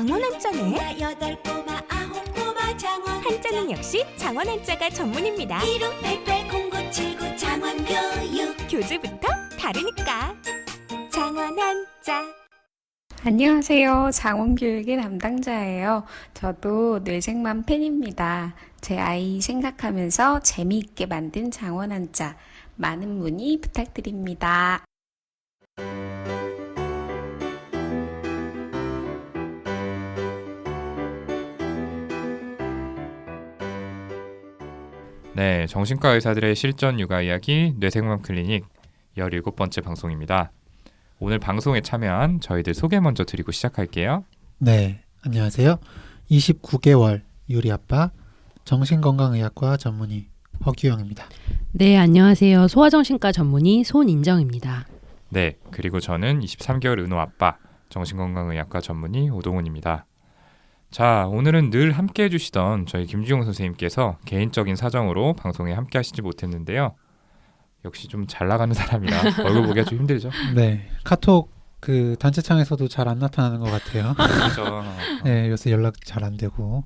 장원 한자네. 여덟 꼬마 아홉 꼬마 장원 한자는 역시 장원 한자가 전문입니다. 15880979 장원교육 교재부터 다르니까. 장원 한자. 안녕하세요. 장원교육의 담당자예요. 저도 뇌생맘 팬입니다. 제 아이 생각하면서 재미있게 만든 장원 한자 많은 문의 부탁드립니다. 네, 정신과 의사들의 실전 육아 이야기 뇌생맘 클리닉 17번째 방송입니다. 오늘 방송에 참여한 저희들 소개 먼저 드리고 시작할게요. 네, 안녕하세요. 29개월 유리 아빠 정신건강의학과 전문의 허규영입니다. 네, 안녕하세요. 소아정신과 전문의 손인정입니다. 네, 그리고 저는 23개월 은호 아빠 정신건강의학과 전문의 오동훈입니다. 자, 오늘은 늘 함께 해주시던 저희 김주용 선생님께서 개인적인 사정으로 방송에 함께 하시지 못했는데요. 역시 좀 잘 나가는 사람이라 얼굴 보기가 좀 힘들죠? 네, 카톡 그 단체창에서도 잘 안 나타나는 것 같아요. 그렇죠. 네, 요새 연락 잘 안 되고.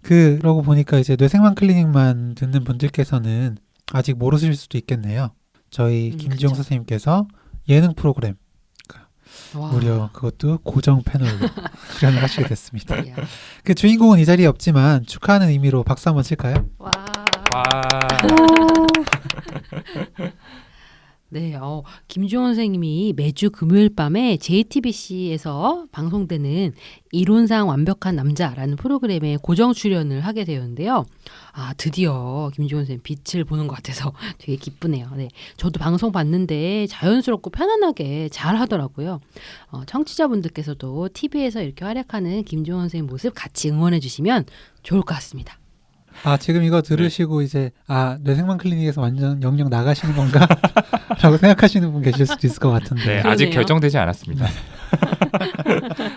그러고 보니까 이제 뇌생맘 클리닉만 듣는 분들께서는 아직 모르실 수도 있겠네요. 저희 김주용 그쵸. 선생님께서 예능 프로그램 와. 무려 그것도 고정 패널로 출연을 하시게 됐습니다. 이야. 그 주인공은 이 자리에 없지만 축하하는 의미로 박수 한번 칠까요? 와. 와, 네, 김주원 선생님이 매주 금요일 밤에 JTBC에서 방송되는 이론상 완벽한 남자라는 프로그램에 고정 출연을 하게 되었는데요. 아, 드디어 김주원 선생님 빛을 보는 것 같아서 되게 기쁘네요. 네, 저도 방송 봤는데 자연스럽고 편안하게 잘 하더라고요. 청취자분들께서도 TV에서 이렇게 활약하는 김주원 선생님 모습 같이 응원해 주시면 좋을 것 같습니다. 아, 지금 이거 들으시고 이제 뇌생맘 클리닉에서 완전 영영 나가시는 건가? 라고 생각하시는 분 계실 수도 있을 것 같은데. 네, 그러네요. 아직 결정되지 않았습니다.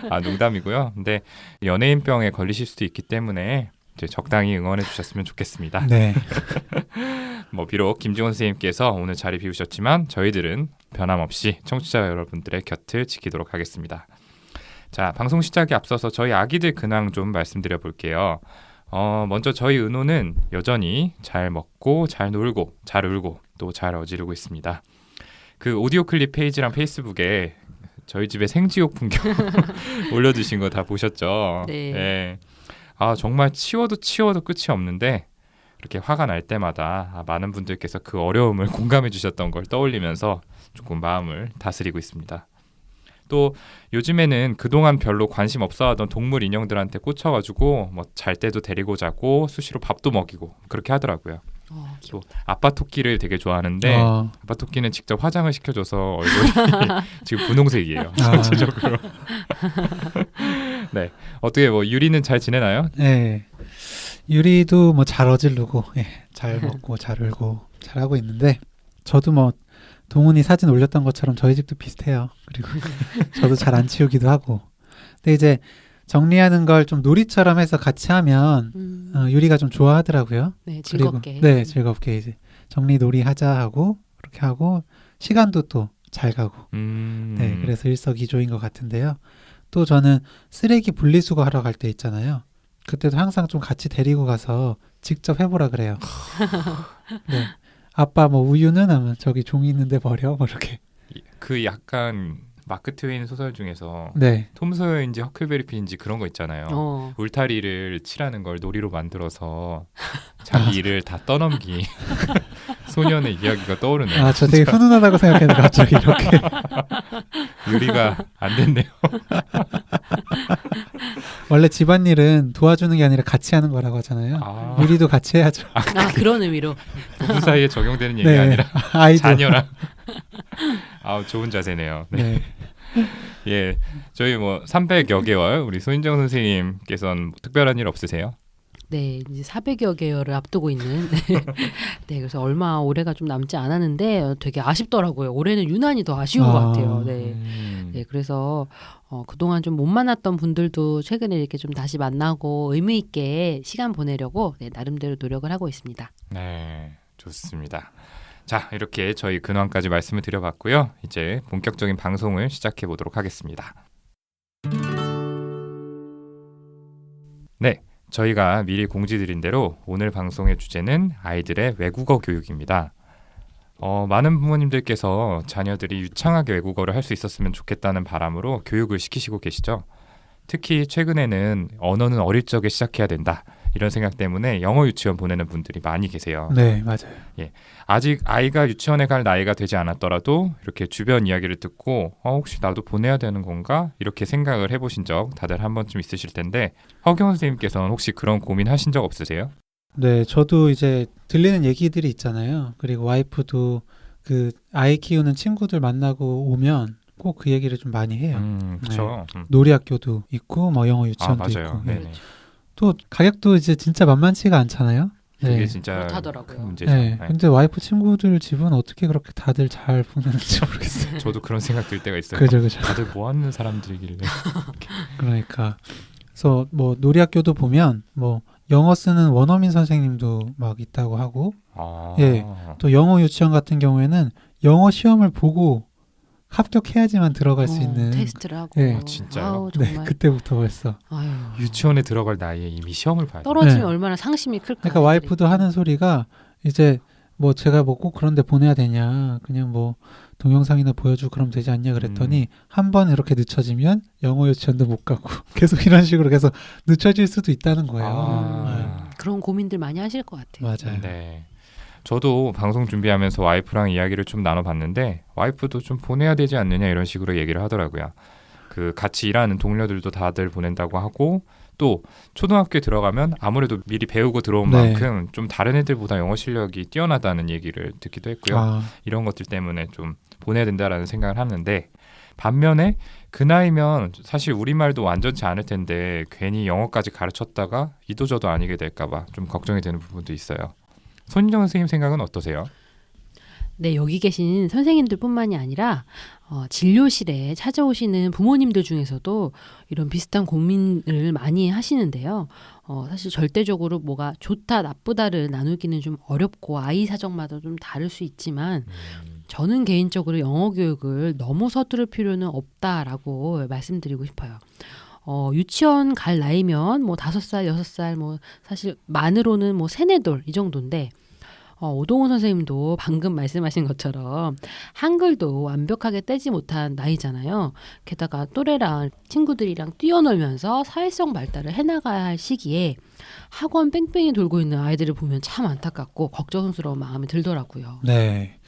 아, 농담이고요. 근데 연예인병에 걸리실 수도 있기 때문에 이제 적당히 응원해 주셨으면 좋겠습니다. 네. 뭐 비록 김지원 선생님께서 오늘 자리 비우셨지만 저희들은 변함없이 청취자 여러분들의 곁을 지키도록 하겠습니다. 자, 방송 시작에 앞서서 저희 아기들 근황 좀 말씀드려 볼게요. 먼저 저희 은호는 여전히 잘 먹고 잘 놀고 잘 울고 또 잘 어지르고 있습니다. 그 오디오 클립 페이지랑 페이스북에 저희 집의 생지옥 풍경 올려주신 거 다 보셨죠? 네. 예. 아, 정말 치워도 끝이 없는데 이렇게 화가 날 때마다 많은 분들께서 그 어려움을 공감해 주셨던 걸 떠올리면서 조금 마음을 다스리고 있습니다. 또 요즘에는 그동안 별로 관심 없어 하던 동물 인형들한테 꽂혀가지고 뭐 잘 때도 데리고 자고 수시로 밥도 먹이고 그렇게 하더라고요. 또 아빠 토끼를 되게 좋아하는데 아빠 토끼는 직접 화장을 시켜줘서 얼굴이 지금 분홍색이에요. 전체적으로. 네, 어떻게 뭐 유리는 잘 지내나요? 네. 유리도 뭐 잘 어지르고, 잘 먹고, 잘 울고, 잘 하고 있는데, 저도 뭐, 동훈이 사진 올렸던 것처럼 저희 집도 비슷해요. 그리고 저도 잘 안 치우기도 하고. 근데 이제 정리하는 걸 좀 놀이처럼 해서 같이 하면 유리가 좀 좋아하더라고요. 네, 즐겁게. 그리고, 네, 즐겁게 이제 정리 놀이 하자 하고 그렇게 하고 시간도 또 잘 가고. 네, 그래서 일석이조인 것 같은데요. 또 저는 쓰레기 분리수거 하러 갈 때 있잖아요. 그때도 항상 좀 같이 데리고 가서 직접 해보라 그래요. 네. 아빠 뭐 우유는 하면 저기 종이 있는데 버려 뭐 이렇게. 그 약간 마크 트웨인 소설 중에서 네. 톰 소여인지 허클베리 핀인지 그런 거 있잖아요. 어. 울타리를 칠하는 걸 놀이로 만들어서 자기 일을 다 떠넘기 소년의 이야기가 떠오르네요. 아, 저 되게 훈훈하다고 생각했는데 갑자기 이렇게. 유리가 안 됐네요. 원래 집안일은 도와주는 게 아니라 같이 하는 거라고 하잖아요. 아, 유리도 같이 해야죠. 아, 그런 의미로. 부부 사이에 적용되는 얘기가 네. 아니라 아이도. 자녀랑. 아, 좋은 자세네요. 네. 네. 예, 저희 뭐 300여 개월 우리 손인정 선생님께서는 뭐 특별한 일 없으세요? 네, 이제 400여 개월을 앞두고 있는. 네, 그래서 얼마 올해가 좀 남지 않았는데 되게 아쉽더라고요. 올해는 유난히 더 아쉬운 것 같아요. 네. 네, 그래서 그동안 좀 못 만났던 분들도 최근에 이렇게 좀 다시 만나고 의미 있게 시간 보내려고 나름대로 노력을 하고 있습니다. 네, 좋습니다. 자, 이렇게 저희 근황까지 말씀을 드려봤고요. 이제 본격적인 방송을 시작해 보도록 하겠습니다. 저희가 미리 공지드린 대로 오늘 방송의 주제는 아이들의 외국어 교육입니다. 많은 부모님들께서 자녀들이 유창하게 외국어를 할 수 있었으면 좋겠다는 바람으로 교육을 시키시고 계시죠. 특히 최근에는 언어는 어릴 적에 시작해야 된다. 이런 생각 때문에 영어 유치원 보내는 분들이 많이 계세요. 네, 맞아요. 아직 아이가 유치원에 갈 나이가 되지 않았더라도 이렇게 주변 이야기를 듣고 혹시 나도 보내야 되는 건가? 이렇게 생각을 해보신 적 다들 한 번쯤 있으실 텐데 허경 선생님께서는 혹시 그런 고민하신 적 없으세요? 네, 저도 이제 들리는 얘기들이 있잖아요. 그리고 와이프도 그 아이 키우는 친구들 만나고 오면 꼭 그 얘기를 좀 많이 해요. 그렇죠. 놀이학교도 있고 뭐 영어 유치원도 맞아요. 있고. 네네. 또 가격도 이제 진짜 만만치가 않잖아요. 그게 진짜 그렇다더라고요. 큰 문제죠. 네. 근데 와이프 친구들 집은 어떻게 그렇게 다들 잘 보내는지 모르겠어요. 저도 그런 생각 들 때가 있어요. 그죠, 그죠. 다들 뭐 하는 사람들이길래. 그러니까 그래서 뭐 놀이학교도 보면 뭐 영어 쓰는 원어민 선생님도 막 있다고 하고 예. 또 영어 유치원 같은 경우에는 영어 시험을 보고 합격해야지만 들어갈 수 있는 테스트를 하고. 예. 진짜요? 아우, 네, 정말. 그때부터 벌써. 아유. 유치원에 들어갈 나이에 이미 시험을 봐야 돼요. 떨어지면 네. 얼마나 상심이 클까. 그러니까 와이프도 하는 소리가 이제 뭐 제가 뭐 꼭 그런 데 보내야 되냐 그냥 뭐 동영상이나 보여주고 그러면 되지 않냐 그랬더니 한 번 이렇게 늦춰지면 영어 유치원도 못 가고 계속 이런 식으로 계속 늦춰질 수도 있다는 거예요. 그런 고민들 많이 하실 것 같아요. 맞아요. 네. 저도 방송 준비하면서 와이프랑 이야기를 좀 나눠봤는데 와이프도 좀 보내야 되지 않느냐 이런 식으로 얘기를 하더라고요. 그 같이 일하는 동료들도 다들 보낸다고 하고 또 초등학교에 들어가면 아무래도 미리 배우고 들어온 네. 만큼 좀 다른 애들보다 영어 실력이 뛰어나다는 얘기를 듣기도 했고요. 이런 것들 때문에 좀 보내야 된다라는 생각을 하는데 반면에 그 나이면 사실 우리말도 완전치 않을 텐데 괜히 영어까지 가르쳤다가 이도저도 아니게 될까봐 좀 걱정이 되는 부분도 있어요. 손인정 선생님 생각은 어떠세요? 네, 여기 계신 선생님들뿐만이 아니라 진료실에 찾아오시는 부모님들 중에서도 이런 비슷한 고민을 많이 하시는데요. 사실 절대적으로 뭐가 좋다 나쁘다를 나누기는 좀 어렵고 아이 사정마다 좀 다를 수 있지만 저는 개인적으로 영어 교육을 너무 서두를 필요는 없다라고 말씀드리고 싶어요. 유치원 갈 나이면 뭐 5살, 6살 뭐 사실 만으로는 뭐 세네돌 이 정도인데 오동훈 선생님도 방금 말씀하신 것처럼 한글도 완벽하게 떼지 못한 나이잖아요. 게다가 또래랑 친구들이랑 뛰어놀면서 사회성 발달을 해나가야 할 시기에 학원 뺑뺑이 돌고 있는 아이들을 보면 참 안타깝고 걱정스러운 마음이 들더라고요. 네.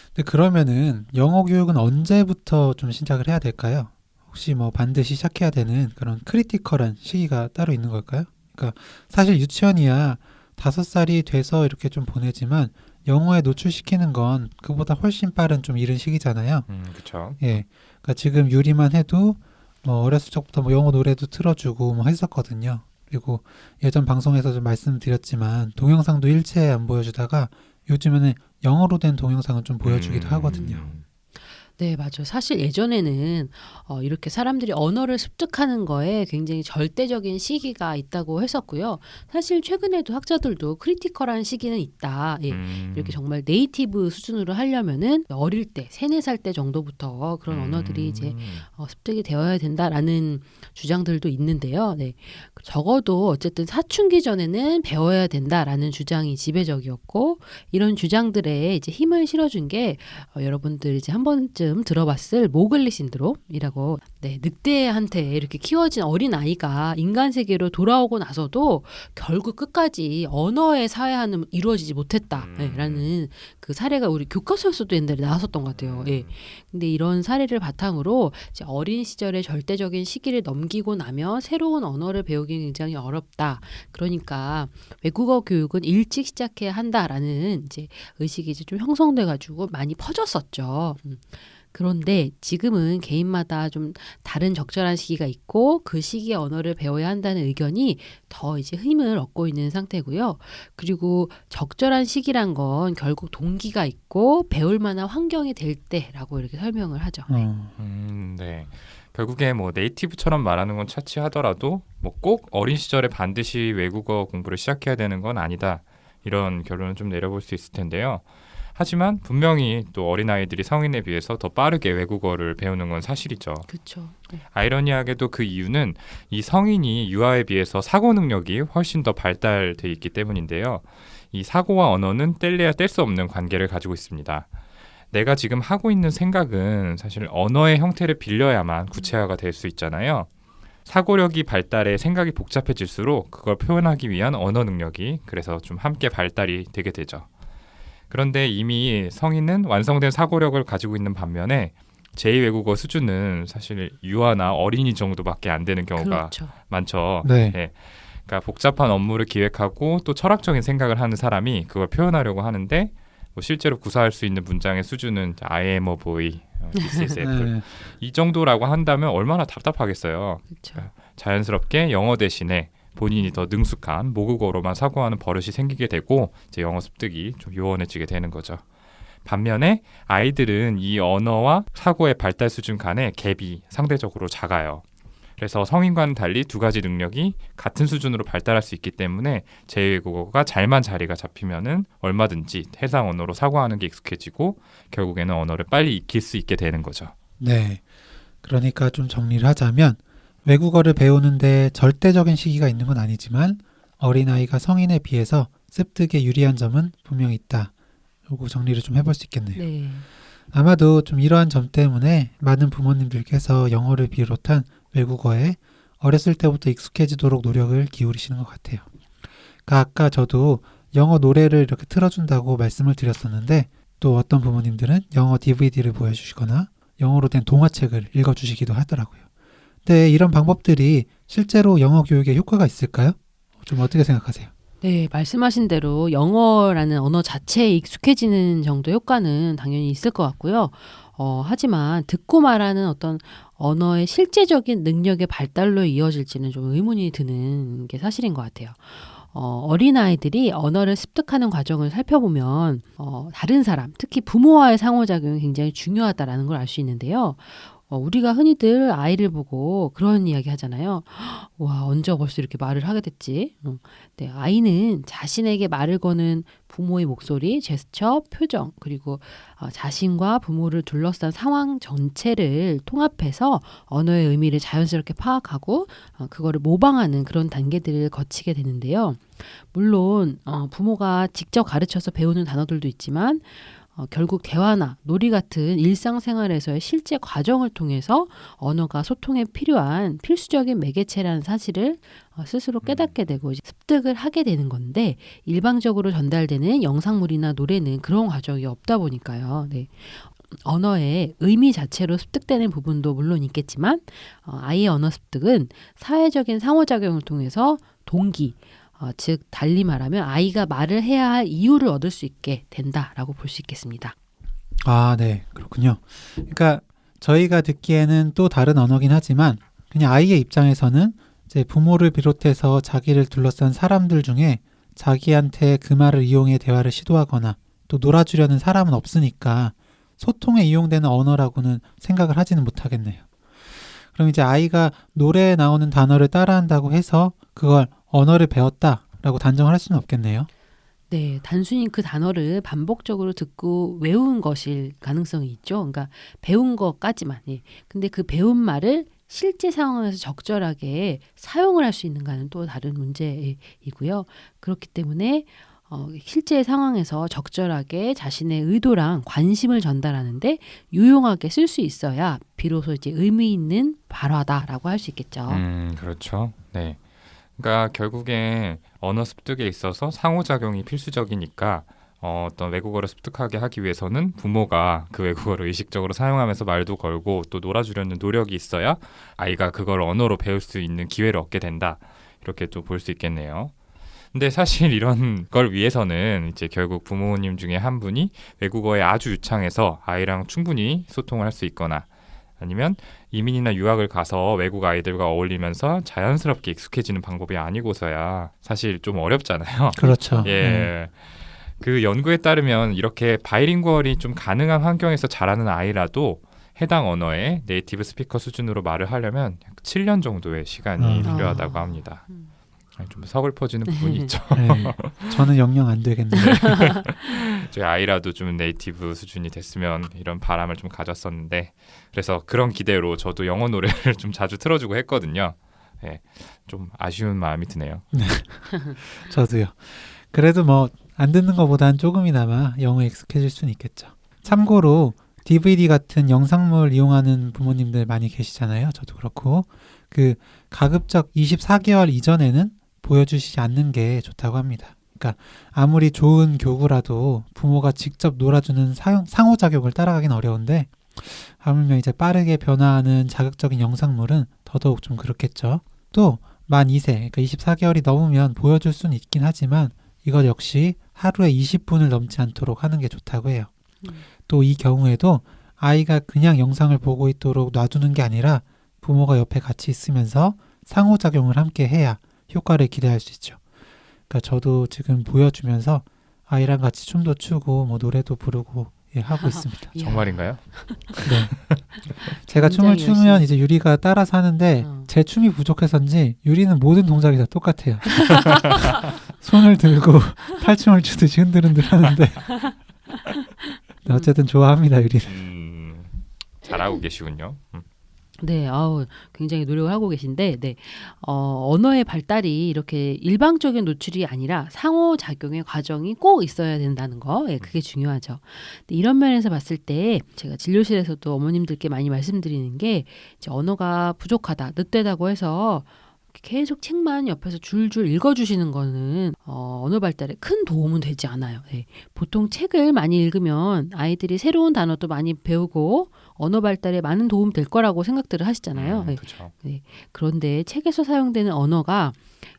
근데 그러면은 영어 교육은 언제부터 좀 시작을 해야 될까요? 혹시 뭐 반드시 시작해야 되는 그런 크리티컬한 시기가 따로 있는 걸까요? 그러니까 사실 유치원이야 5살이 돼서 이렇게 좀 보내지만 영어에 노출시키는 건 그보다 훨씬 빠른 좀 이른 시기잖아요. 그렇죠. 예. 그러니까 지금 유리만 해도 뭐 어렸을 적부터 뭐 영어 노래도 틀어주고 뭐 했었거든요. 그리고 예전 방송에서 좀 말씀드렸지만 동영상도 일체 안 보여주다가 요즘에는 영어로 된 동영상은 좀 보여주기도 하거든요. 네, 맞아요. 사실 예전에는 이렇게 사람들이 언어를 습득하는 거에 굉장히 절대적인 시기가 있다고 했었고요. 사실 최근에도 학자들도 크리티컬한 시기는 있다. 예. 이렇게 정말 네이티브 수준으로 하려면은 어릴 때, 3, 4살 때 정도부터 그런 언어들이 이제 습득이 되어야 된다라는 주장들도 있는데요. 네. 적어도 어쨌든 사춘기 전에는 배워야 된다라는 주장이 지배적이었고 이런 주장들에 이제 힘을 실어준 게 여러분들 이제 한 번쯤 들어봤을 모글리 신드롬이라고 늑대한테 이렇게 키워진 어린 아이가 인간 세계로 돌아오고 나서도 결국 끝까지 언어의 사회화는 이루어지지 못했다라는 그 사례가 우리 교과서에서도 옛날에 나왔었던 것 같아요. 예. 근데 이런 사례를 바탕으로 이제 어린 시절의 절대적인 시기를 넘기고 나면 새로운 언어를 배우기 굉장히 어렵다. 그러니까 외국어 교육은 일찍 시작해야 한다라는 이제 의식이 이제 좀 형성돼가지고 많이 퍼졌었죠. 그런데 지금은 개인마다 좀 다른 적절한 시기가 있고 그 시기에 언어를 배워야 한다는 의견이 더 이제 힘을 얻고 있는 상태고요. 그리고 적절한 시기란 건 결국 동기가 있고 배울 만한 환경이 될 때라고 이렇게 설명을 하죠. 네. 결국에 뭐 네이티브처럼 말하는 건 차치하더라도 뭐 꼭 어린 시절에 반드시 외국어 공부를 시작해야 되는 건 아니다. 이런 결론을 좀 내려볼 수 있을 텐데요. 하지만 분명히 또 어린아이들이 성인에 비해서 더 빠르게 외국어를 배우는 건 사실이죠. 그렇죠. 네. 아이러니하게도 그 이유는 이 성인이 유아에 비해서 사고 능력이 훨씬 더 발달돼 있기 때문인데요. 이 사고와 언어는 뗄래야 뗄 수 없는 관계를 가지고 있습니다. 내가 지금 하고 있는 생각은 사실 언어의 형태를 빌려야만 구체화가 될 수 있잖아요. 사고력이 발달해 생각이 복잡해질수록 그걸 표현하기 위한 언어 능력이 그래서 좀 함께 발달이 되게 되죠. 그런데 이미 성인은 완성된 사고력을 가지고 있는 반면에 제2외국어 수준은 사실 유아나 어린이 정도밖에 안 되는 경우가 그렇죠. 많죠. 네. 예. 그러니까 복잡한 업무를 기획하고 또 철학적인 생각을 하는 사람이 그걸 표현하려고 하는데 뭐 실제로 구사할 수 있는 문장의 수준은 I am a boy, this is apple 네. 이 정도라고 한다면 얼마나 답답하겠어요. 그렇죠. 자연스럽게 영어 대신에 본인이 더 능숙한 모국어로만 사고하는 버릇이 생기게 되고 이제 영어 습득이 좀 요원해지게 되는 거죠. 반면에 아이들은 이 언어와 사고의 발달 수준 간의 갭이 상대적으로 작아요. 그래서 성인과는 달리 두 가지 능력이 같은 수준으로 발달할 수 있기 때문에 제2외국어가 잘만 자리가 잡히면은 얼마든지 해당 언어로 사고하는 게 익숙해지고 결국에는 언어를 빨리 익힐 수 있게 되는 거죠. 네. 그러니까 좀 정리를 하자면 외국어를 배우는데 절대적인 시기가 있는 건 아니지만 어린아이가 성인에 비해서 습득에 유리한 점은 분명히 있다. 요거 정리를 좀 해볼 수 있겠네요. 네. 아마도 좀 이러한 점 때문에 많은 부모님들께서 영어를 비롯한 외국어에 어렸을 때부터 익숙해지도록 노력을 기울이시는 것 같아요. 그러니까 아까 저도 영어 노래를 이렇게 틀어준다고 말씀을 드렸었는데 또 어떤 부모님들은 영어 DVD를 보여주시거나 영어로 된 동화책을 읽어주시기도 하더라고요. 근데 이런 방법들이 실제로 영어 교육에 효과가 있을까요? 좀 어떻게 생각하세요? 네, 말씀하신 대로 영어라는 언어 자체에 익숙해지는 정도 효과는 당연히 있을 것 같고요. 하지만 듣고 말하는 어떤 언어의 실제적인 능력의 발달로 이어질지는 좀 의문이 드는 게 사실인 것 같아요. 어린아이들이 언어를 습득하는 과정을 살펴보면 다른 사람, 특히 부모와의 상호작용이 굉장히 중요하다라는 걸 알 수 있는데요. 우리가 흔히들 아이를 보고 그런 이야기 하잖아요. 와, 언제 벌써 이렇게 말을 하게 됐지? 네, 아이는 자신에게 말을 거는 부모의 목소리, 제스처, 표정, 그리고 자신과 부모를 둘러싼 상황 전체를 통합해서 언어의 의미를 자연스럽게 파악하고 그거를 모방하는 그런 단계들을 거치게 되는데요. 물론 부모가 직접 가르쳐서 배우는 단어들도 있지만 결국 대화나 놀이 같은 일상생활에서의 실제 과정을 통해서 언어가 소통에 필요한 필수적인 매개체라는 사실을 스스로 깨닫게 되고 습득을 하게 되는 건데 일방적으로 전달되는 영상물이나 노래는 그런 과정이 없다 보니까요. 네. 언어의 의미 자체로 습득되는 부분도 물론 있겠지만 아이의 언어 습득은 사회적인 상호작용을 통해서 동기, 즉 달리 말하면 아이가 말을 해야 할 이유를 얻을 수 있게 된다라고 볼 수 있겠습니다. 아, 네. 그렇군요. 그러니까 저희가 듣기에는 또 다른 언어긴 하지만 그냥 아이의 입장에서는 이제 부모를 비롯해서 자기를 둘러싼 사람들 중에 자기한테 그 말을 이용해 대화를 시도하거나 또 놀아주려는 사람은 없으니까 소통에 이용되는 언어라고는 생각을 하지는 못하겠네요. 그럼 이제 아이가 노래에 나오는 단어를 따라한다고 해서 그걸 언어를 배웠다라고 단정할 수는 없겠네요. 네, 단순히 그 단어를 반복적으로 듣고 외운 것일 가능성이 있죠. 그러니까 배운 것까지만. 예. 근데 그 배운 말을 실제 상황에서 적절하게 사용을 할 수 있는가는 또 다른 문제이고요. 그렇기 때문에 실제 상황에서 적절하게 자신의 의도랑 관심을 전달하는데 유용하게 쓸 수 있어야 비로소 이제 의미 있는 발화다라고 할 수 있겠죠. 그렇죠. 네. 그러니까 결국에 언어 습득에 있어서 상호작용이 필수적이니까 어떤 외국어를 습득하게 하기 위해서는 부모가 그 외국어를 의식적으로 사용하면서 말도 걸고 또 놀아주려는 노력이 있어야 아이가 그걸 언어로 배울 수 있는 기회를 얻게 된다. 이렇게 또 볼 수 있겠네요. 근데 사실 이런 걸 위해서는 이제 결국 부모님 중에 한 분이 외국어에 아주 유창해서 아이랑 충분히 소통을 할 수 있거나 아니면 이민이나 유학을 가서 외국 아이들과 어울리면서 자연스럽게 익숙해지는 방법이 아니고서야 사실 좀 어렵잖아요. 그렇죠. 예. 그 연구에 따르면 이렇게 바이링구얼이 좀 가능한 환경에서 자라는 아이라도 해당 언어의 네이티브 스피커 수준으로 말을 하려면 약 7년 정도의 시간이 필요하다고 합니다. 좀 서글퍼지는 부분이 있죠. 네, 저는 영영 안 되겠네요. 저희 아이라도 좀 네이티브 수준이 됐으면 이런 바람을 좀 가졌었는데 그래서 그런 기대로 저도 영어 노래를 좀 자주 틀어주고 했거든요. 네, 좀 아쉬운 마음이 드네요. 저도요. 그래도 뭐 안 듣는 것보다는 조금이나마 영어에 익숙해질 수는 있겠죠. 참고로 DVD 같은 영상물 이용하는 부모님들 많이 계시잖아요. 저도 그렇고 그 가급적 24개월 이전에는 보여주시지 않는 게 좋다고 합니다. 그러니까 아무리 좋은 교구라도 부모가 직접 놀아주는 상호작용을 따라가긴 어려운데 하물며 이제 빠르게 변화하는 자극적인 영상물은 더더욱 좀 그렇겠죠. 또 만 2세, 그러니까 24개월이 넘으면 보여줄 수는 있긴 하지만 이것 역시 하루에 20분을 넘지 않도록 하는 게 좋다고 해요. 또 이 경우에도 아이가 그냥 영상을 보고 있도록 놔두는 게 아니라 부모가 옆에 같이 있으면서 상호작용을 함께 해야 효과를 기대할 수 있죠. 그러니까 저도 지금 보여주면서 아이랑 같이 춤도 추고 뭐 노래도 부르고 하고 있습니다. 이야. 정말인가요? 네. 제가 춤을 굉장히 추면 열심히. 이제 유리가 따라서 하는데 제 춤이 부족해서인지 유리는 모든 동작이 다 똑같아요. 손을 들고 탈춤을 추듯이 흔들흔들 하는데 어쨌든 좋아합니다, 유리는. 잘하고 계시군요. 네, 굉장히 노력을 하고 계신데, 네, 언어의 발달이 이렇게 일방적인 노출이 아니라 상호작용의 과정이 꼭 있어야 된다는 거, 그게 중요하죠. 근데 이런 면에서 봤을 때 제가 진료실에서도 어머님들께 많이 말씀드리는 게 이제 언어가 부족하다, 늦되다고 해서 계속 책만 옆에서 줄줄 읽어주시는 거는 언어 발달에 큰 도움은 되지 않아요. 네. 보통 책을 많이 읽으면 아이들이 새로운 단어도 많이 배우고 언어 발달에 많은 도움 될 거라고 생각들을 하시잖아요. 네. 그렇죠. 네. 그런데 책에서 사용되는 언어가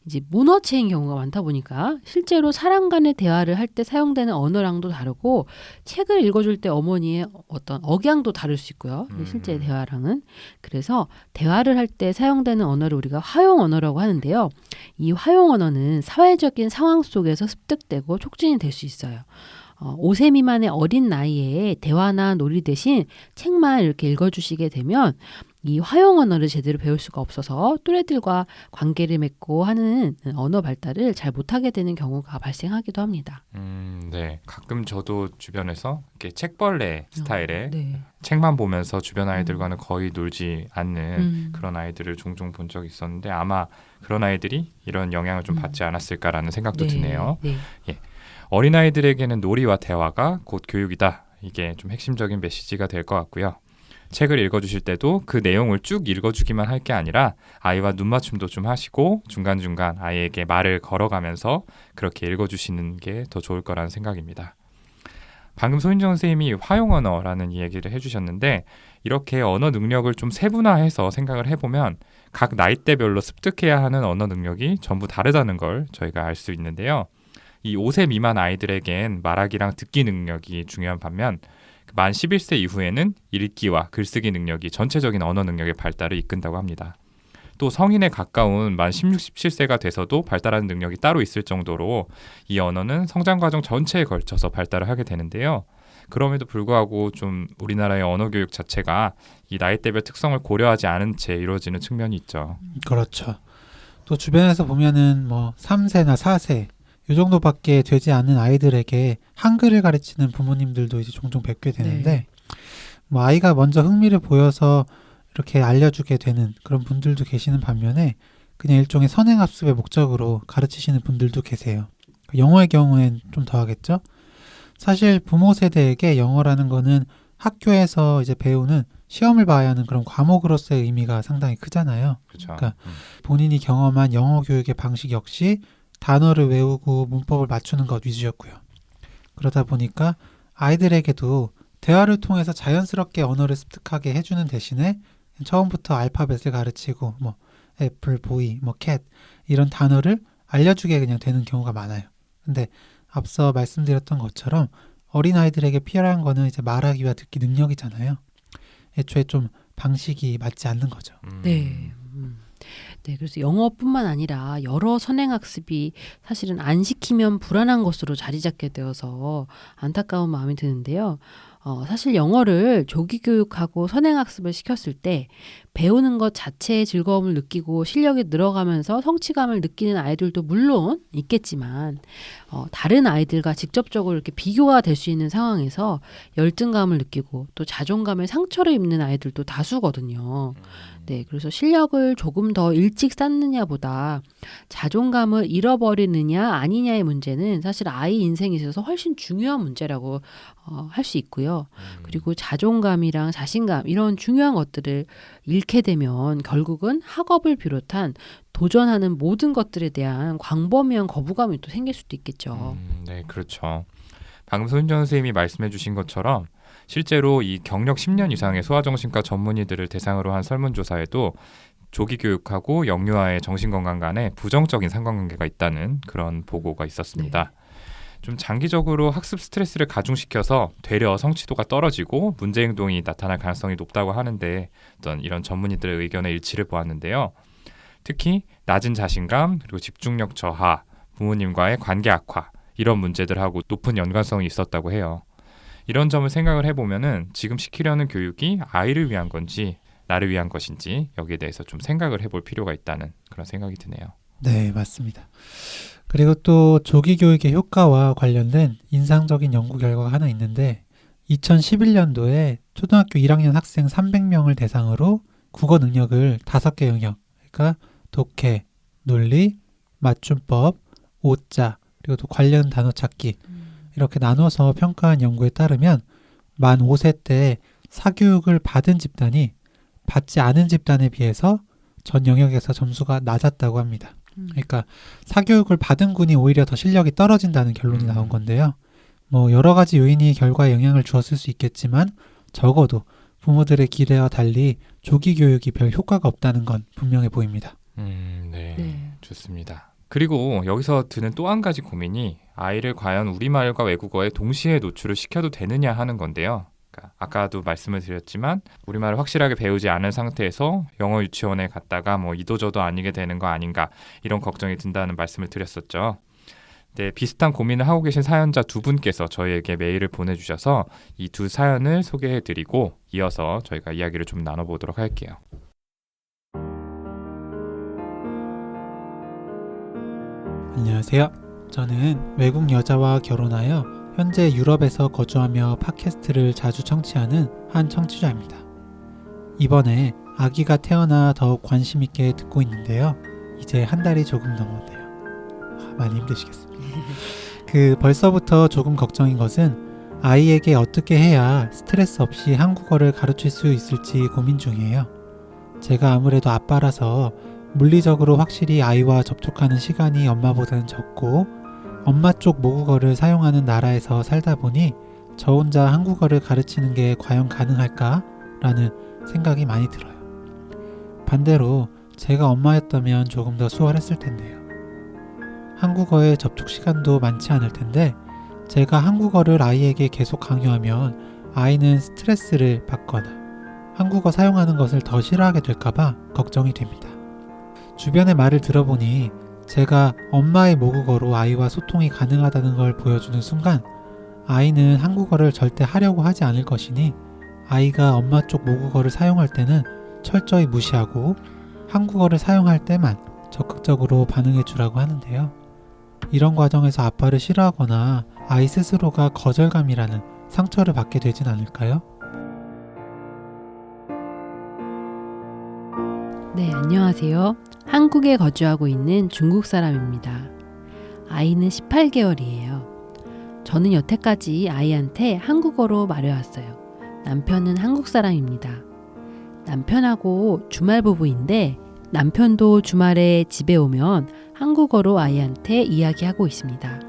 이제 문어체인 경우가 많다 보니까 실제로 사람 간의 대화를 할 때 사용되는 언어랑도 다르고 책을 읽어줄 때 어머니의 어떤 억양도 다를 수 있고요. 실제 대화랑은. 그래서 대화를 할 때 사용되는 언어를 우리가 화용 언어라고 하는데요. 이 화용 언어는 사회적인 상황 속에서 습득되고 촉진이 될 수 있어요. 5세 미만의 어린 나이에 대화나 놀이 대신 책만 이렇게 읽어주시게 되면 이 화용 언어를 제대로 배울 수가 없어서 또래들과 관계를 맺고 하는 언어 발달을 잘 못하게 되는 경우가 발생하기도 합니다. 네. 가끔 저도 주변에서 이렇게 책벌레 스타일의 네. 책만 보면서 주변 아이들과는 거의 놀지 않는 그런 아이들을 종종 본 적이 있었는데 아마 그런 아이들이 이런 영향을 좀 받지 않았을까라는 생각도 드네요. 네. 어린아이들에게는 놀이와 대화가 곧 교육이다. 이게 좀 핵심적인 메시지가 될 것 같고요. 책을 읽어주실 때도 그 내용을 쭉 읽어주기만 할 게 아니라 아이와 눈맞춤도 좀 하시고 중간중간 아이에게 말을 걸어가면서 그렇게 읽어주시는 게 더 좋을 거라는 생각입니다. 방금 소윤정 선생님이 화용 언어라는 이야기를 해주셨는데 이렇게 언어 능력을 좀 세분화해서 생각을 해보면 각 나이대별로 습득해야 하는 언어 능력이 전부 다르다는 걸 저희가 알 수 있는데요. 이 5세 미만 아이들에겐 말하기랑 듣기 능력이 중요한 반면 만 11세 이후에는 읽기와 글쓰기 능력이 전체적인 언어 능력의 발달을 이끈다고 합니다. 또 성인에 가까운 만 16, 17세가 돼서도 발달하는 능력이 따로 있을 정도로 이 언어는 성장 과정 전체에 걸쳐서 발달을 하게 되는데요. 그럼에도 불구하고 좀 우리나라의 언어 교육 자체가 이 나이대별 특성을 고려하지 않은 채 이루어지는 측면이 있죠. 그렇죠. 또 주변에서 보면은 뭐 3세나 4세 이 정도밖에 되지 않는 아이들에게 한글을 가르치는 부모님들도 이제 종종 뵙게 되는데 뭐 아이가 먼저 흥미를 보여서 이렇게 알려주게 되는 그런 분들도 계시는 반면에 그냥 일종의 선행학습의 목적으로 가르치시는 분들도 계세요. 영어의 경우엔 좀 더하겠죠. 사실 부모 세대에게 영어라는 거는 학교에서 이제 배우는 시험을 봐야 하는 그런 과목으로서의 의미가 상당히 크잖아요. 그렇죠. 그러니까 본인이 경험한 영어 교육의 방식 역시 단어를 외우고 문법을 맞추는 것 위주였고요. 그러다 보니까 아이들에게도 대화를 통해서 자연스럽게 언어를 습득하게 해주는 대신에 처음부터 알파벳을 가르치고 뭐 애플, 보이, 뭐 캣 이런 단어를 알려주게 그냥 되는 경우가 많아요. 근데 앞서 말씀드렸던 것처럼 어린아이들에게 필요한 거는 이제 말하기와 듣기 능력이잖아요. 애초에 좀 방식이 맞지 않는 거죠. 네. 네, 그래서 영어뿐만 아니라 여러 선행학습이 사실은 안 시키면 불안한 것으로 자리 잡게 되어서 안타까운 마음이 드는데요. 사실 영어를 조기 교육하고 선행학습을 시켰을 때 배우는 것 자체의 즐거움을 느끼고 실력이 늘어가면서 성취감을 느끼는 아이들도 물론 있겠지만 다른 아이들과 직접적으로 이렇게 비교가 될 수 있는 상황에서 열등감을 느끼고 또 자존감에 상처를 입는 아이들도 다수거든요. 네, 그래서 실력을 조금 더 일찍 쌓느냐보다 자존감을 잃어버리느냐 아니냐의 문제는 사실 아이 인생에 있어서 훨씬 중요한 문제라고 할 수 있고요. 그리고 자존감이랑 자신감 이런 중요한 것들을 잃게 되면 결국은 학업을 비롯한 도전하는 모든 것들에 대한 광범위한 거부감이 또 생길 수도 있겠죠. 네, 그렇죠. 방금 손정 선생님이 말씀해 주신 것처럼 실제로 이 경력 10년 이상의 소아정신과 전문의들을 대상으로 한 설문조사에도 조기 교육하고 영유아의 정신건강 간에 부정적인 상관관계가 있다는 그런 보고가 있었습니다. 좀 장기적으로 학습 스트레스를 가중시켜서 되려 성취도가 떨어지고 문제 행동이 나타날 가능성이 높다고 하는데 어떤 이런 전문의들의 의견의 일치를 보았는데요. 특히 낮은 자신감 그리고 집중력 저하, 부모님과의 관계 악화 이런 문제들하고 높은 연관성이 있었다고 해요. 이런 점을 생각을 해보면은 지금 시키려는 교육이 아이를 위한 건지 나를 위한 것인지 여기에 대해서 좀 생각을 해볼 필요가 있다는 그런 생각이 드네요. 네, 맞습니다. 그리고 또 조기 교육의 효과와 관련된 인상적인 연구 결과가 하나 있는데 2011년도에 초등학교 1학년 학생 300명을 대상으로 국어 능력을 5개 영역, 그러니까 독해, 논리, 맞춤법, 오자, 그리고 또 관련 단어 찾기 이렇게 나눠서 평가한 연구에 따르면 만 5세 때 사교육을 받은 집단이 받지 않은 집단에 비해서 전 영역에서 점수가 낮았다고 합니다. 그러니까 사교육을 받은 군이 오히려 더 실력이 떨어진다는 결론이 나온 건데요. 뭐 여러 가지 요인이 결과에 영향을 주었을 수 있겠지만 적어도 부모들의 기대와 달리 조기 교육이 별 효과가 없다는 건 분명해 보입니다. 네, 좋습니다. 그리고 여기서 드는 또 한 가지 고민이 아이를 과연 우리말과 외국어에 동시에 노출을 시켜도 되느냐 하는 건데요. 그러니까 아까도 말씀을 드렸지만 우리말을 확실하게 배우지 않은 상태에서 영어 유치원에 갔다가 뭐 이도저도 아니게 되는 거 아닌가 이런 걱정이 든다는 말씀을 드렸었죠. 네, 비슷한 고민을 하고 계신 사연자 두 분께서 저희에게 메일을 보내주셔서 이 두 사연을 소개해드리고 이어서 저희가 이야기를 좀 나눠보도록 할게요. 안녕하세요. 저는 외국 여자와 결혼하여 현재 유럽에서 거주하며 팟캐스트를 자주 청취하는 한 청취자입니다. 이번에 아기가 태어나 더욱 관심 있게 듣고 있는데요. 이제 한 달이 조금 넘었네요. 많이 힘드시겠습니다. 벌써부터 조금 걱정인 것은 아이에게 어떻게 해야 스트레스 없이 한국어를 가르칠 수 있을지 고민 중이에요. 제가 아무래도 아빠라서 물리적으로 확실히 아이와 접촉하는 시간이 엄마보다는 적고 엄마 쪽 모국어를 사용하는 나라에서 살다 보니 저 혼자 한국어를 가르치는 게 과연 가능할까라는 생각이 많이 들어요. 반대로 제가 엄마였다면 조금 더 수월했을 텐데요. 한국어에 접촉 시간도 많지 않을 텐데 제가 한국어를 아이에게 계속 강요하면 아이는 스트레스를 받거나 한국어 사용하는 것을 더 싫어하게 될까봐 걱정이 됩니다. 주변의 말을 들어보니 제가 엄마의 모국어로 아이와 소통이 가능하다는 걸 보여주는 순간 아이는 한국어를 절대 하려고 하지 않을 것이니 아이가 엄마 쪽 모국어를 사용할 때는 철저히 무시하고 한국어를 사용할 때만 적극적으로 반응해 주라고 하는데요. 이런 과정에서 아빠를 싫어하거나 아이 스스로가 거절감이라는 상처를 받게 되진 않을까요? 네, 안녕하세요. 한국에 거주하고 있는 중국 사람입니다. 아이는 18개월이에요. 저는 여태까지 아이한테 한국어로 말해왔어요. 남편은 한국 사람입니다. 남편하고 주말 부부인데 남편도 주말에 집에 오면 한국어로 아이한테 이야기하고 있습니다.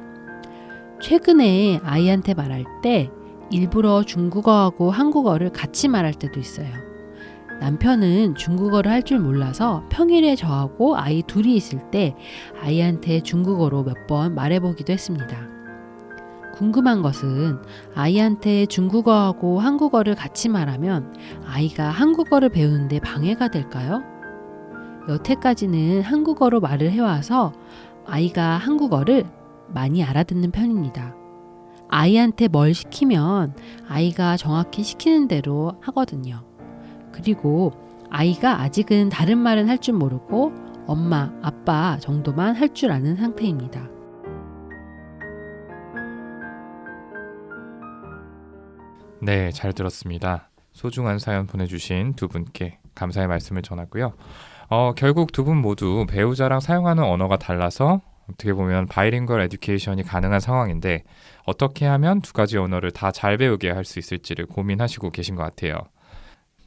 최근에 아이한테 말할 때 일부러 중국어하고 한국어를 같이 말할 때도 있어요. 남편은 중국어를 할 줄 몰라서 평일에 저하고 아이 둘이 있을 때 아이한테 중국어로 몇 번 말해보기도 했습니다. 궁금한 것은 아이한테 중국어하고 한국어를 같이 말하면 아이가 한국어를 배우는데 방해가 될까요? 여태까지는 한국어로 말을 해와서 아이가 한국어를 많이 알아듣는 편입니다. 아이한테 뭘 시키면 아이가 정확히 시키는 대로 하거든요. 그리고 아이가 아직은 다른 말은 할 줄 모르고 엄마, 아빠 정도만 할 줄 아는 상태입니다. 네, 잘 들었습니다. 소중한 사연 보내주신 두 분께 감사의 말씀을 전하고요. 결국 두 분 모두 배우자랑 사용하는 언어가 달라서 어떻게 보면 바이링구얼 에듀케이션이 가능한 상황인데 어떻게 하면 두 가지 언어를 다 잘 배우게 할 수 있을지를 고민하시고 계신 것 같아요.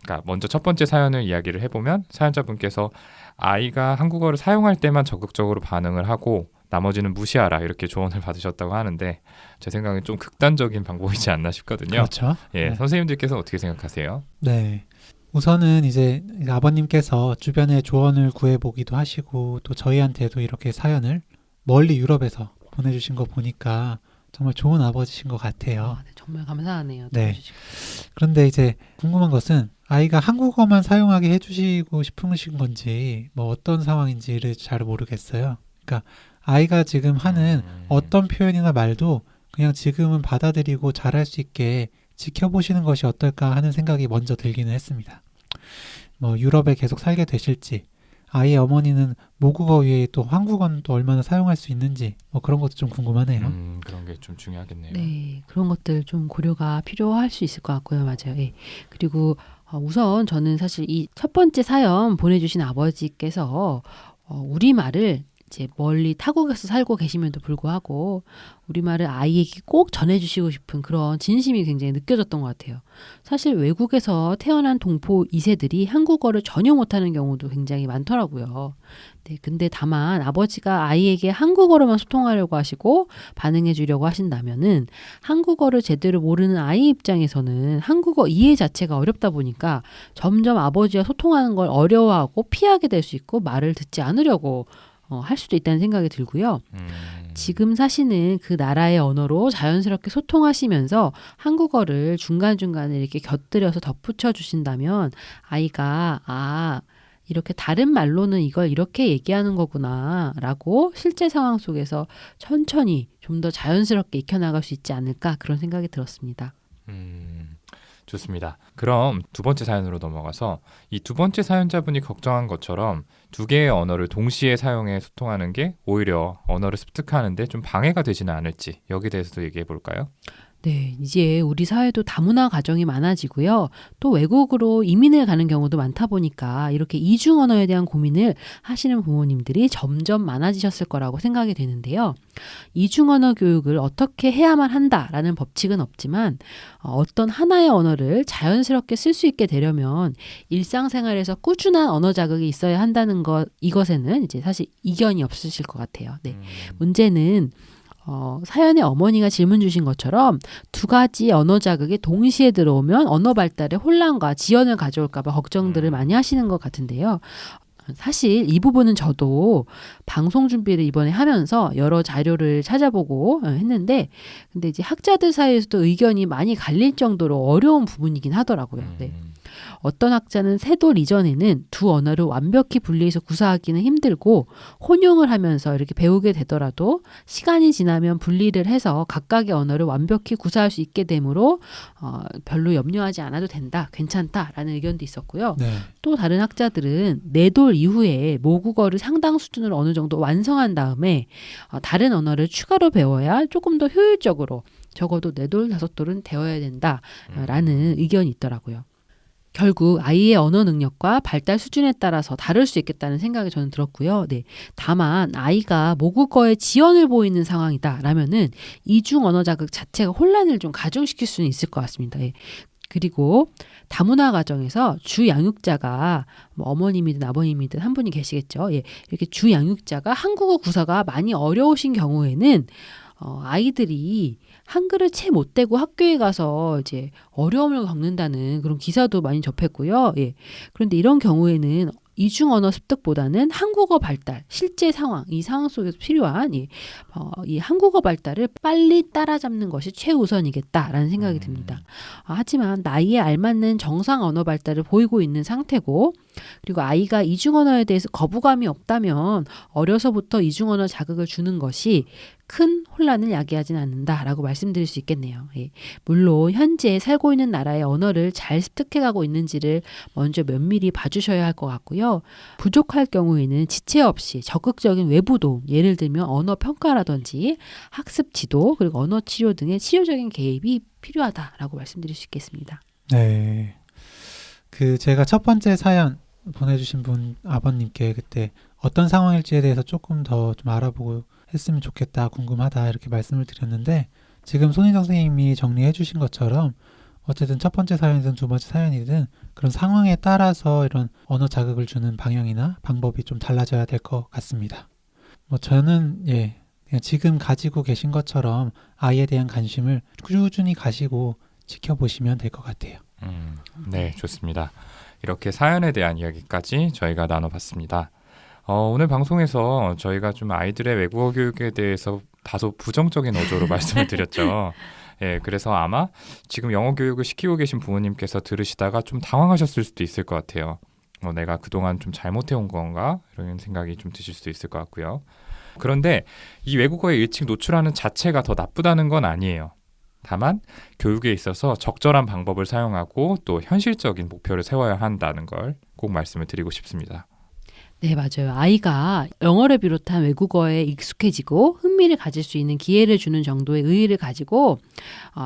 그러니까 먼저 첫 번째 사연을 이야기를 해보면 사연자분께서 아이가 한국어를 사용할 때만 적극적으로 반응을 하고 나머지는 무시하라 이렇게 조언을 받으셨다고 하는데 제 생각엔 좀 극단적인 방법이지 않나 싶거든요. 그렇죠. 예, 네. 선생님들께서 어떻게 생각하세요? 네. 우선은 이제 아버님께서 주변에 조언을 구해보기도 하시고 또 저희한테도 이렇게 사연을 멀리 유럽에서 보내주신 거 보니까 정말 좋은 아버지신 것 같아요. 네, 정말 감사하네요. 네. 들어주시고. 그런데 이제 궁금한 것은 아이가 한국어만 사용하게 해주시고 싶으신 건지 뭐 어떤 상황인지를 잘 모르겠어요. 그러니까 아이가 지금 하는 어떤 표현이나 말도 그냥 지금은 받아들이고 잘할 수 있게 지켜보시는 것이 어떨까 하는 생각이 먼저 들기는 했습니다. 뭐 유럽에 계속 살게 되실지 아이의 어머니는 모국어 외에 또 한국어는 또 얼마나 사용할 수 있는지 뭐 그런 것도 좀 궁금하네요. 그런 게 좀 중요하겠네요. 네, 그런 것들 좀 고려가 필요할 수 있을 것 같고요. 맞아요. 예. 그리고 우선 저는 사실 이 첫 번째 사연 보내주신 아버지께서 우리말을 이제 멀리 타국에서 살고 계심에도 불구하고 우리말을 아이에게 꼭 전해주시고 싶은 그런 진심이 굉장히 느껴졌던 것 같아요. 사실 외국에서 태어난 동포 2세들이 한국어를 전혀 못하는 경우도 굉장히 많더라고요. 네, 근데 다만 아버지가 아이에게 한국어로만 소통하려고 하시고 반응해 주려고 하신다면은 한국어를 제대로 모르는 아이 입장에서는 한국어 이해 자체가 어렵다 보니까 점점 아버지와 소통하는 걸 어려워하고 피하게 될 수 있고 말을 듣지 않으려고 할 수도 있다는 생각이 들고요. 지금 사시는 그 나라의 언어로 자연스럽게 소통하시면서 한국어를 중간중간에 이렇게 곁들여서 덧붙여 주신다면 아이가 이렇게 다른 말로는 이걸 이렇게 얘기하는 거구나 라고 실제 상황 속에서 천천히 좀 더 자연스럽게 익혀나갈 수 있지 않을까 그런 생각이 들었습니다. 좋습니다. 그럼 두 번째 사연으로 넘어가서 이 두 번째 사연자분이 걱정한 것처럼 두 개의 언어를 동시에 사용해 소통하는 게 오히려 언어를 습득하는 데 좀 방해가 되지는 않을지 여기에 대해서도 얘기해 볼까요? 네, 이제 우리 사회도 다문화 가정이 많아지고요. 또 외국으로 이민을 가는 경우도 많다 보니까 이렇게 이중 언어에 대한 고민을 하시는 부모님들이 점점 많아지셨을 거라고 생각이 되는데요. 이중 언어 교육을 어떻게 해야만 한다라는 법칙은 없지만 어떤 하나의 언어를 자연스럽게 쓸 수 있게 되려면 일상생활에서 꾸준한 언어 자극이 있어야 한다는 이것에는 이제 사실 이견이 없으실 것 같아요. 네. 문제는 사연의 어머니가 질문 주신 것처럼 두 가지 언어 자극이 동시에 들어오면 언어 발달에 혼란과 지연을 가져올까 봐 걱정들을 많이 하시는 것 같은데요. 사실 이 부분은 저도 방송 준비를 이번에 하면서 여러 자료를 찾아보고 했는데 근데 이제 학자들 사이에서도 의견이 많이 갈릴 정도로 어려운 부분이긴 하더라고요. 네. 어떤 학자는 세돌 이전에는 두 언어를 완벽히 분리해서 구사하기는 힘들고 혼용을 하면서 이렇게 배우게 되더라도 시간이 지나면 분리를 해서 각각의 언어를 완벽히 구사할 수 있게 되므로 별로 염려하지 않아도 된다, 괜찮다라는 의견도 있었고요. 네. 또 다른 학자들은 네돌 이후에 모국어를 상당 수준으로 어느 정도 완성한 다음에 다른 언어를 추가로 배워야 조금 더 효율적으로 적어도 네돌 다섯돌은 되어야 된다라는 의견이 있더라고요. 결국 아이의 언어 능력과 발달 수준에 따라서 다를 수 있겠다는 생각이 저는 들었고요. 네. 다만 아이가 모국어에 지연을 보이는 상황이다라면은 이중 언어 자극 자체가 혼란을 좀 가중시킬 수는 있을 것 같습니다. 예. 그리고 다문화 가정에서 주 양육자가 뭐 어머님이든 아버님이든 한 분이 계시겠죠. 예. 이렇게 주 양육자가 한국어 구사가 많이 어려우신 경우에는 아이들이 한글을 채 못 대고 학교에 가서 이제 어려움을 겪는다는 그런 기사도 많이 접했고요. 예. 그런데 이런 경우에는 이중 언어 습득보다는 한국어 발달, 실제 상황, 이 상황 속에서 필요한 이 한국어 발달을 빨리 따라잡는 것이 최우선이겠다라는 생각이 듭니다. 하지만 나이에 알맞는 정상 언어 발달을 보이고 있는 상태고 그리고 아이가 이중 언어에 대해서 거부감이 없다면 어려서부터 이중 언어 자극을 주는 것이 큰 혼란을 야기하진 않는다라고 말씀드릴 수 있겠네요. 예. 물론 현재 살고 있는 나라의 언어를 잘 습득해가고 있는지를 먼저 면밀히 봐주셔야 할 것 같고요. 부족할 경우에는 지체 없이 적극적인 외부 도움, 예를 들면 언어 평가라든지 학습 지도 그리고 언어 치료 등의 치료적인 개입이 필요하다라고 말씀드릴 수 있겠습니다. 네. 제가 첫 번째 사연 보내주신 분 아버님께 그때 어떤 상황일지에 대해서 조금 더 좀 알아보고 했으면 좋겠다, 궁금하다 이렇게 말씀을 드렸는데 지금 손희정 선생님이 정리해 주신 것처럼 어쨌든 첫 번째 사연이든 두 번째 사연이든 그런 상황에 따라서 이런 언어 자극을 주는 방향이나 방법이 좀 달라져야 될 것 같습니다. 저는 그냥 지금 가지고 계신 것처럼 아이에 대한 관심을 꾸준히 가시고 지켜보시면 될 것 같아요. 네, 좋습니다. 이렇게 사연에 대한 이야기까지 저희가 나눠봤습니다. 오늘 방송에서 저희가 좀 아이들의 외국어 교육에 대해서 다소 부정적인 어조로 말씀을 드렸죠. 예, 그래서 아마 지금 영어 교육을 시키고 계신 부모님께서 들으시다가 좀 당황하셨을 수도 있을 것 같아요. 내가 그동안 좀 잘못해온 건가? 이런 생각이 좀 드실 수도 있을 것 같고요. 그런데 이 외국어에 일찍 노출하는 자체가 더 나쁘다는 건 아니에요. 다만 교육에 있어서 적절한 방법을 사용하고 또 현실적인 목표를 세워야 한다는 걸 꼭 말씀을 드리고 싶습니다. 네, 맞아요. 아이가 영어를 비롯한 외국어에 익숙해지고 흥미를 가질 수 있는 기회를 주는 정도의 의의를 가지고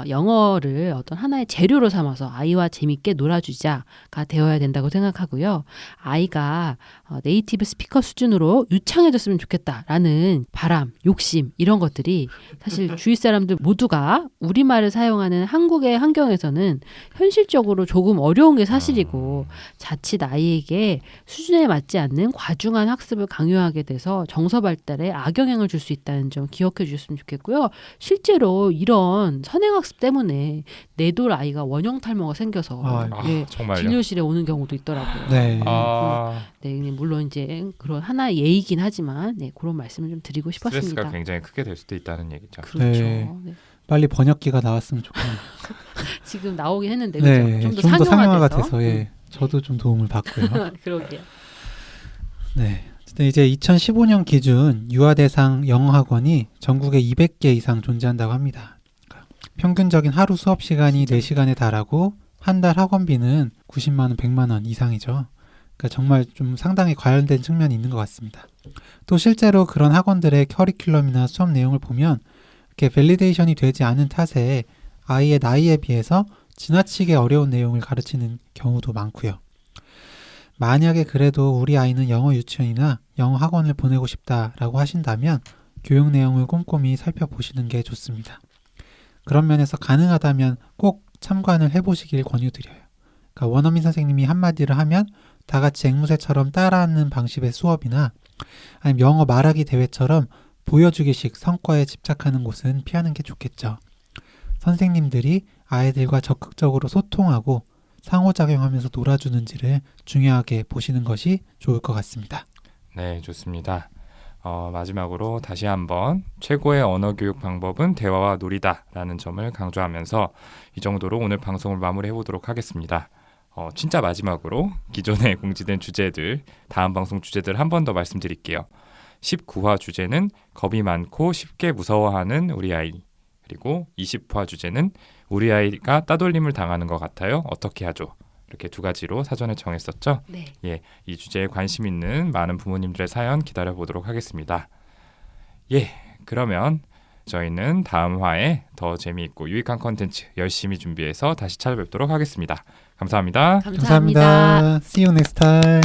영어를 어떤 하나의 재료로 삼아서 아이와 재밌게 놀아주자가 되어야 된다고 생각하고요. 아이가 네이티브 스피커 수준으로 유창해졌으면 좋겠다라는 바람, 욕심 이런 것들이 사실 주위 사람들 모두가 우리말을 사용하는 한국의 환경에서는 현실적으로 조금 어려운 게 사실이고 자칫 아이에게 수준에 맞지 않는 과중한 학습을 강요하게 돼서 정서 발달에 악영향을 줄 수 있다는 점 기억해 주셨으면 좋겠고요. 실제로 이런 선행학습 때문에 내돌 아이가 원형 탈모가 생겨서 정말요? 진료실에 오는 경우도 있더라고요. 네. 네, 물론 이제 그런 하나의 예이긴 하지만 그런 말씀을 좀 드리고 싶었습니다. 스트레스가 굉장히 크게 될 수도 있다는 얘기죠. 그렇죠. 네. 빨리 번역기가 나왔으면 좋겠네요. 지금 나오긴 했는데 네, 좀 더 좀 더 상용화가 상용화돼서 돼서 저도 좀 도움을 받고요. 그러게요. 네. 이제 2015년 기준 유아 대상 영어 학원이 전국에 200개 이상 존재한다고 합니다. 평균적인 하루 수업 시간이 4시간에 달하고 한 달 학원비는 90만 원, 100만 원 이상이죠. 그러니까 정말 좀 상당히 과열된 측면이 있는 것 같습니다. 또 실제로 그런 학원들의 커리큘럼이나 수업 내용을 보면 이렇게 밸리데이션이 되지 않은 탓에 아이의 나이에 비해서 지나치게 어려운 내용을 가르치는 경우도 많고요. 만약에 그래도 우리 아이는 영어 유치원이나 영어 학원을 보내고 싶다라고 하신다면 교육 내용을 꼼꼼히 살펴보시는 게 좋습니다. 그런 면에서 가능하다면 꼭 참관을 해보시길 권유드려요. 그러니까 원어민 선생님이 한마디를 하면 다 같이 앵무새처럼 따라하는 방식의 수업이나 아니면 영어 말하기 대회처럼 보여주기식 성과에 집착하는 곳은 피하는 게 좋겠죠. 선생님들이 아이들과 적극적으로 소통하고 상호작용하면서 놀아주는지를 중요하게 보시는 것이 좋을 것 같습니다. 네, 좋습니다. 마지막으로 다시 한번 최고의 언어 교육 방법은 대화와 놀이다라는 점을 강조하면서 이 정도로 오늘 방송을 마무리해 보도록 하겠습니다. 진짜 마지막으로 기존에 공지된 주제들, 다음 방송 주제들 한 번 더 말씀드릴게요. 19화 주제는 겁이 많고 쉽게 무서워하는 우리 아이, 그리고 20화 주제는 우리 아이가 따돌림을 당하는 것 같아요. 어떻게 하죠? 이렇게 두 가지로 사전에 정했었죠. 네. 예, 이 주제에 관심 있는 많은 부모님들의 사연 기다려보도록 하겠습니다. 예, 그러면 저희는 다음 화에 더 재미있고 유익한 컨텐츠 열심히 준비해서 다시 찾아뵙도록 하겠습니다. 감사합니다. 감사합니다. See you next time.